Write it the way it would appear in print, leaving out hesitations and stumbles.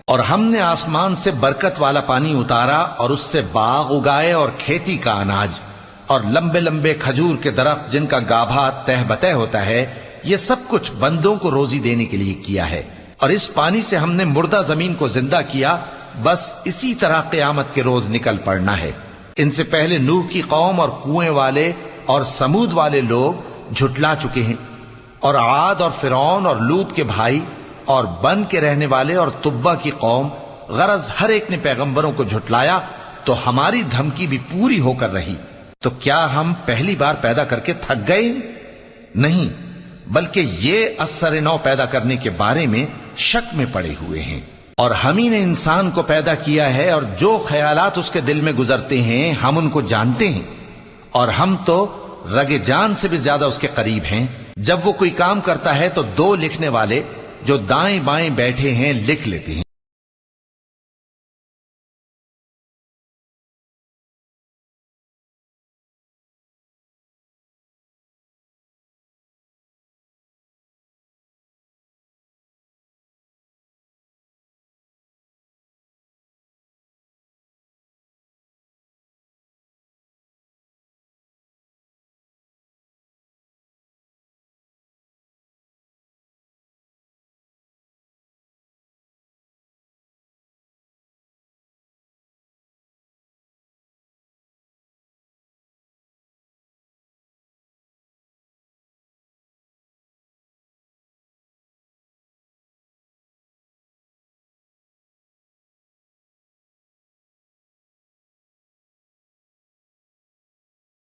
اور ہم نے آسمان سے برکت والا پانی اتارا اور اس سے باغ اگائے اور کھیتی کا اناج اور لمبے لمبے کھجور کے درخت جن کا گابھا تہ بتہ ہوتا ہے، یہ سب کچھ بندوں کو روزی دینے کے لیے کیا ہے۔ اور اس پانی سے ہم نے مردہ زمین کو زندہ کیا، بس اسی طرح قیامت کے روز نکل پڑنا ہے۔ ان سے پہلے نوح کی قوم اور کنویں والے اور سمود والے لوگ جھٹلا چکے ہیں، اور عاد اور فرعون اور لوط کے بھائی اور بن کے رہنے والے اور تبا کی قوم، غرض ہر ایک نے پیغمبروں کو جھٹلایا، تو ہماری دھمکی بھی پوری ہو کر رہی۔ تو کیا ہم پہلی بار پیدا کر کے تھک گئے؟ نہیں، بلکہ یہ اثر نو پیدا کرنے کے بارے میں شک میں پڑے ہوئے ہیں۔ اور ہم ہی نے انسان کو پیدا کیا ہے، اور جو خیالات اس کے دل میں گزرتے ہیں ہم ان کو جانتے ہیں، اور ہم تو رگ جان سے بھی زیادہ اس کے قریب ہیں۔ جب وہ کوئی کام کرتا ہے تو دو لکھنے والے جو دائیں بائیں بیٹھے ہیں لکھ لیتے ہیں۔